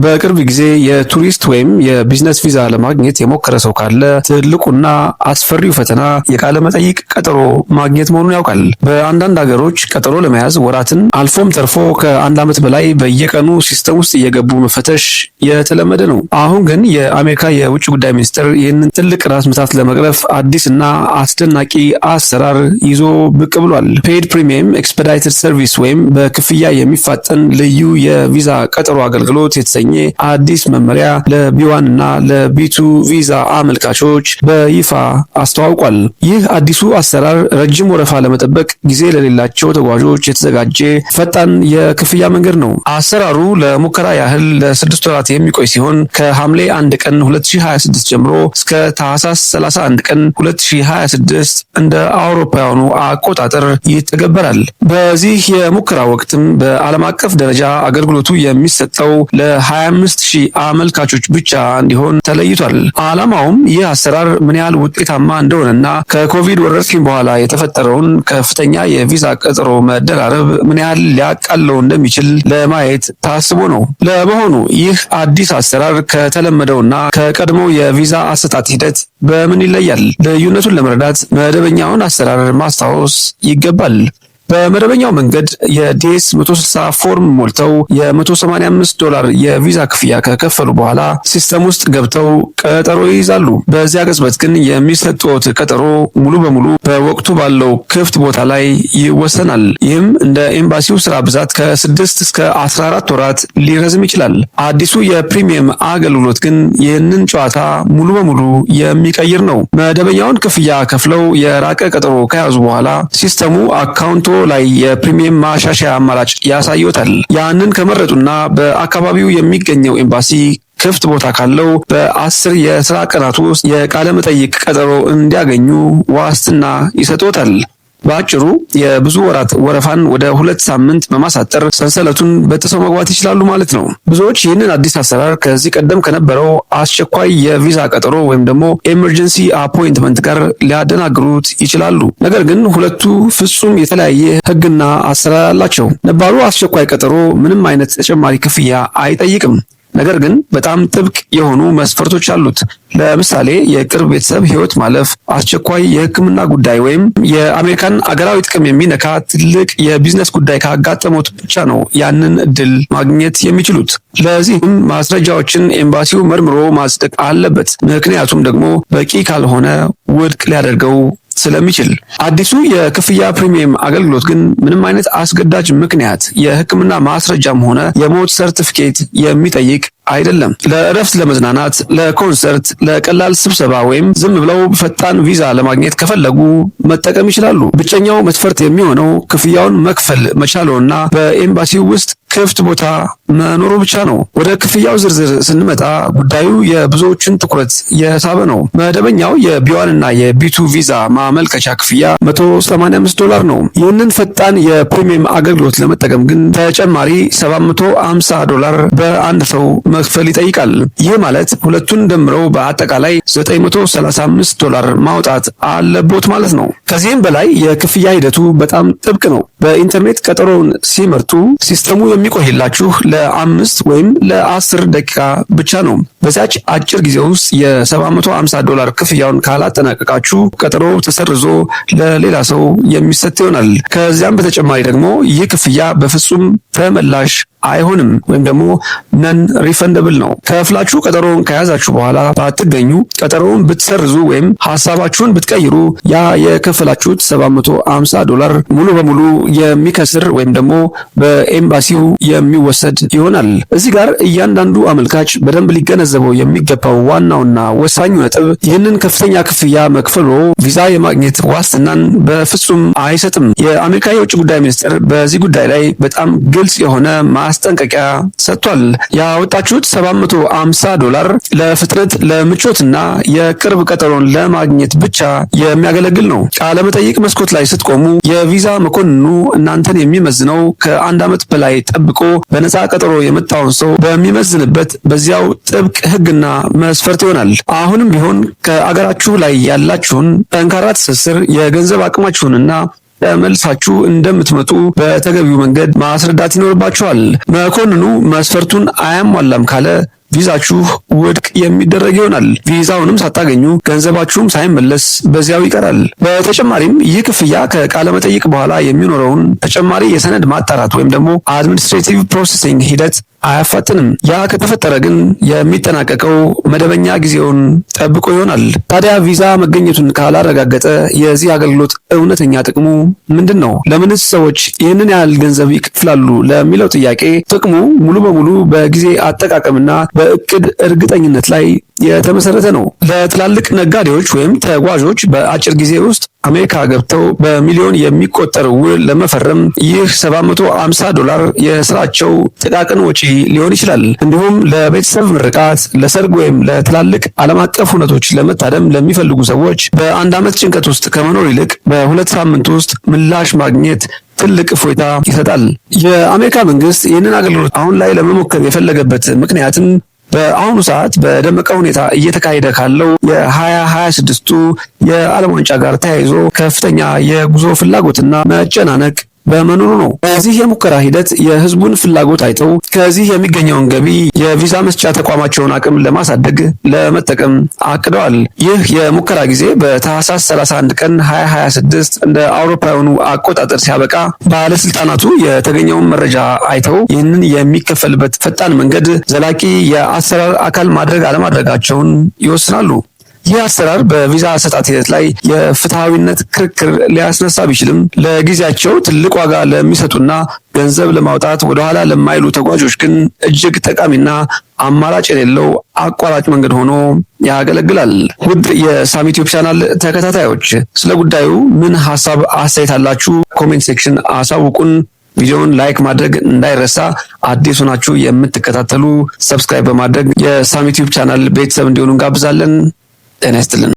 በቅርብ ጊዜ የቱሪስት ወይም የቢዝነስ ቪዛ ለማግኘት የሞከረ ሰው ካለ ትልቁና አስፈሪው ፈተና የቃለ መጠይቅ ቀጠሮ ማግኘት መሆኑን ያውቃል። በአንዳንድ ሀገሮች ቀጠሮ ለመያዝ ወራትን አልፎም ተርፎ ከአንድ ዓመት በላይ በየቀኑ ሲስተም ውስጥ እየገቡ መፈተሽ የተለመደ ነው። አሁን ግን የአሜሪካ የውጭ ጉዳይ ሚኒስቴር ይህንን ትልቅ ራስ ምታት ለመቅረፍ አዲስና አስደናቂ አሰራር ይዞ ብቅ ብሏል። ፔድ ፕሪሚየም ኤክስፐዳይትድ ሰርቪስ ወይም በክፍያ የሚፋጠን ልዩ የቪዛ ቀጠሮ አገልግሎት የተሰኘ አዲስ መመሪያ ለቢ1 እና ለቢ2 ቪዛ አመልካቾች በይፋ አስተዋውቋል። ይህ አዲሱ አሰራር ረጅም ወረፋ ለመጠበቅ ጊዜ ለሌላቸው ተጓዦች የተዘጋጀ ፈጣን የክፍያ መንገድ ነው። አሰራሩ ለሙከራ ያህል ለ6 ወራት የሚቆይ ሲሆን ከሐምሌ 1 ቀን 2026 ጀምሮ እስከ ታህሳስ 31 ቀን 2026 እንደ አውሮፓውያኑ አቆጣጠር ይተገበራል። በዚህ የሙከራ ወቅትም በዓለም አቀፍ ደረጃ አገልግሎቱ የሚሰጠው ለ25000 አመልካቾች ብቻ እንዲሆን ተለይቷል። ዓላማውም ይህ አሰራር ምን ያህል ውጤታማ እንደሆነና ከኮቪድ ወረርሽኝ በኋላ የተፈጠረውን ከፍተኛ የቪዛ ቀጠሮ መደራረብ ምን ያህል ሊያቃለው እንደሚችል ለማየት ታስቦ ነው። ለመሆኑ ይህ አዲስ አሰራር ከተለመደውና ከቀድሞው የቪዛ አሰጣጥ ሂደት በምን ይለያል? ልዩነቱን ለመረዳት መደበኛውን አሰራር ማስታወስ ይገባል። በመደበኛው መንገድ የዲኤስ 160 ፎርም ሞልተው $185 የቪዛ ክፍያ ከከፈሉ በኋላ ሲስተም ውስጥ ገብተው ቀጠሮ ይይዛሉ። በዚያ ቅጽበት ግን የሚሰጡት ቀጠሮ ሙሉ በሙሉ በወቅቱ ባለው ክፍት ቦታ ላይ ይወሰናል። ይህም እንደ ኤምባሲው ስራ ብዛት ከ6 እስከ 14 ወራት ሊረዝም ይችላል። አዲሱ የፕሪሚየም አገልግሎት ግን ይህንን ጨዋታ ሙሉ በሙሉ የሚቀይር ነው። መደበኛውን ክፍያ ከፍለው የራቀ ቀጠሮ ከያዙ በኋላ ሲስተሙ አካውንቶ ላይ የፕሪሚየም ማሻሻያ አማራጭ ያሳዩታል። ያንን ከመረጡና በአካባቢው የሚገኘው ኤምባሲ ክፍት ቦታ ካለው በ10 የስራ ቀናት ውስጥ የቃለ መጠይቅ ቀጠሮ እንዲያገኙ ዋስትና ይሰጡታል። በአጭሩ የብዙ ወራት ወረፋን ወደ 2 ሳምንት በማሳጠር ሰንሰለቱን በጥሰው መግባት ይችላሉ ማለት ነው። ብዙዎች ይህንን አዲስ አሰራር ከዚህ ቀደም ከነበረው አስቸኳይ የቪዛ ቀጠሮ ወይም ደግሞ ኤመርጀንሲ አፖይንትመንት ጋር ሊያደናግሩት ይችላሉ። ነገር ግን ሁለቱ ፍጹም የተለያየ ሕግና አሰራር አላቸው። ነባሩ አስቸኳይ ቀጠሮ ምንም አይነት ተጨማሪ ክፍያ አይጠይቅም። ነገር ግን በጣም ጥብቅ የሆኑ መስፈርቶች አሉት። ለምሳሌ የቅርብ ቤተሰብ ሕይወት ማለፍ፣ አስቸኳይ የሕክምና ጉዳይ ወይም የአሜሪካን አገራዊ ጥቅም የሚነካ ትልቅ የቢዝነስ ጉዳይ ካጋጠሙት ብቻ ነው ያንን እድል ማግኘት የሚችሉት። ለዚህም ማስረጃዎችን ኤምባሲው መርምሮ ማጽደቅ አለበት። ምክንያቱም ደግሞ በቂ ካልሆነ ውድቅ ሊያደርገው ስለሚችል። አዲሱ የክፍያ ፕሪሚየም አገልግሎት ግን ምንም አይነት አስገዳጅ ምክንያት የሕክምና ማስረጃም ሆነ የሞት ሰርቲፊኬት የሚጠይቅ አይደለም። ለእረፍት፣ ለመዝናናት፣ ለኮንሰርት፣ ለቀላል ስብሰባ ወይም ዝም ብለው ፈጣን ቪዛ ለማግኘት ከፈለጉ መጠቀም ይችላሉ። ብቸኛው መስፈርት የሚሆነው ክፍያውን መክፈል መቻሉና በኤምባሲው ውስጥ ክፍት ቦታ መኖሩ ብቻ ነው። ወደ ክፍያው ዝርዝር ስንመጣ ጉዳዩ የብዙዎችን ትኩረት የሳበ ነው። መደበኛው የቢ1 እና የቢ2 ቪዛ ማመልከቻ ክፍያ $185 ነው። ይህንን ፈጣን የፕሪሚየም አገልግሎት ለመጠቀም ግን ተጨማሪ $750 በአንድ ሰው መክፈል ይጠይቃል። ይህ ማለት ሁለቱን ደምረው በአጠቃላይ $935 ማውጣት አለቦት ማለት ነው። ከዚህም በላይ የክፍያ ሂደቱ በጣም ጥብቅ ነው። በኢንተርኔት ቀጠሮውን ሲመርጡ ሲስተሙ የሚቆይላችሁ ለ5 ወይም ለ10 ደቂቃ ብቻ ነው። በዛች አጭር ጊዜ ውስጥ $750 ክፍያውን ካላጠናቀቃችሁ ቀጠሮ ተሰርዞ ለሌላ ሰው የሚሰጥ ይሆናል። ከዚያም በተጨማሪ ደግሞ ይህ ክፍያ በፍጹም ተመላሽ አይሆንም ወይም ደግሞ ነን ሪፈንደብል ነው። ከፍላችሁ ቀጠሮውን ከያዛችሁ በኋላ ባትገኙ ቀጠሮውን ብትሰርዙ ወይም ሐሳባችሁን ብትቀይሩ ያ የከፈላችሁት $750 ሙሉ በሙሉ የሚከስር ወይም ደግሞ በኤምባሲው የሚወሰድ ይሆናል። እዚህ ጋር እያንዳንዱ አመልካች በደንብ ሊገነዘበው የሚገባው ዋናውና ወሳኙ ነጥብ ይህንን ከፍተኛ ክፍያ መክፈሎ ቪዛ የማግኘት ዋስትናን በፍጹም አይሰጥም። የአሜሪካ የውጭ ጉዳይ ሚኒስቴር በዚህ ጉዳይ ላይ በጣም ግልጽ የሆነ ማስጠንቀቂያ ሰጥቷል። ያወጣችሁት $750 ለፍጥነት፣ ለምቾትና የቅርብ ቀጠሮን ለማግኘት ብቻ የሚያገለግል ነው። ቃለ መጠይቅ መስኮት ላይ ስትቆሙ የቪዛ መኮንኑ እናንተን የሚመዝነው ከ1 ዓመት በላይ ጠብቆ በነፃ ቀጠሮ የመጣውን ሰው በሚመዝንበት በዚያው ጥብቅ ሕግና መስፈርት ይሆናል። አሁንም ቢሆን ከአገራችሁ ላይ ያላችሁን ጠንካራ ትስስር፣ የገንዘብ አቅማችሁንና ተመልሳችሁ እንደምትመጡ በተገቢው መንገድ ማስረዳት ይኖርባችኋል። መኮንኑ መስፈርቱን አያሟላም ካለ ቪዛችሁ ውድቅ የሚደረግ ይሆናል። ቪዛውንም ሳታገኙ ገንዘባችሁም ሳይመለስ በዚያው ይቀራል። በተጨማሪም ይህ ክፍያ ከቃለ መጠይቅ በኋላ የሚኖረውን ተጨማሪ የሰነድ ማጣራት ወይም ደግሞ አድሚኒስትሬቲቭ ፕሮሰሲንግ ሂደት አያፋጥንም። ያ ከተፈጠረ ግን የሚጠናቀቀው መደበኛ ጊዜውን ጠብቆ ይሆናል። ታዲያ ቪዛ መገኘቱን ካላረጋገጠ የዚህ አገልግሎት እውነተኛ ጥቅሙ ምንድን ነው? ለምንስ ሰዎች ይህንን ያህል ገንዘብ ይከፍላሉ ለሚለው ጥያቄ ጥቅሙ ሙሉ በሙሉ በጊዜ አጠቃቀምና በእቅድ እርግጠኝነት ላይ የተመሰረተ ነው። ለትላልቅ ነጋዴዎች ወይም ተጓዦች በአጭር ጊዜ ውስጥ አሜሪካ ገብተው በሚሊዮን የሚቆጠር ውል ለመፈረም ይህ $750 የስራቸው ጥቃቅን ወጪ ሊሆን ይችላል። እንዲሁም ለቤተሰብ ምርቃት፣ ለሰርግ ወይም ለትላልቅ ዓለም አቀፍ ሁነቶች ለመታደም ለሚፈልጉ ሰዎች በአንድ ዓመት ጭንቀት ውስጥ ከመኖር ይልቅ በ2 ሳምንት ውስጥ ምላሽ ማግኘት ትልቅ እፎይታ ይሰጣል። የአሜሪካ መንግስት ይህንን አገልግሎት አሁን ላይ ለመሞከር የፈለገበት ምክንያትም በአሁኑ ሰዓት በደመቀ ሁኔታ እየተካሄደ ካለው የ2026ቱ የዓለም ዋንጫ ጋር ተያይዞ ከፍተኛ የጉዞ ፍላጎትና መጨናነቅ በመኖሩ ነው። በዚህ የሙከራ ሂደት የህዝቡን ፍላጎት አይተው ከዚህ የሚገኘውን ገቢ የቪዛ መስጫ ተቋማቸውን አቅም ለማሳደግ ለመጠቀም አቅደዋል። ይህ የሙከራ ጊዜ በታህሳስ 31 ቀን 2026 እንደ አውሮፓውያኑ አቆጣጠር ሲያበቃ ባለስልጣናቱ የተገኘውን መረጃ አይተው ይህንን የሚከፈልበት ፈጣን መንገድ ዘላቂ የአሰራር አካል ማድረግ አለማድረጋቸውን ይወስናሉ። ይህ አሰራር በቪዛ አሰጣጥ ሂደት ላይ የፍትሐዊነት ክርክር ሊያስነሳ ቢችልም ለጊዜያቸው ትልቅ ዋጋ ለሚሰጡና ገንዘብ ለማውጣት ወደኋላ ለማይሉ ተጓዦች ግን እጅግ ጠቃሚና አማራጭ የሌለው አቋራጭ መንገድ ሆኖ ያገለግላል። ውድ የሳሚ ዩቲዩብ ቻናል ተከታታዮች ስለ ጉዳዩ ምን ሐሳብ አስተያየት አላችሁ? ኮሜንት ሴክሽን አሳውቁን። ቪዲዮውን ላይክ ማድረግ እንዳይረሳ። አዲስ ሆናችሁ የምትከታተሉ ሰብስክራይብ በማድረግ የሳሚ ዩቲዩብ ቻናል ቤተሰብ እንዲሆኑ እንጋብዛለን። ጤና ይስጥልን።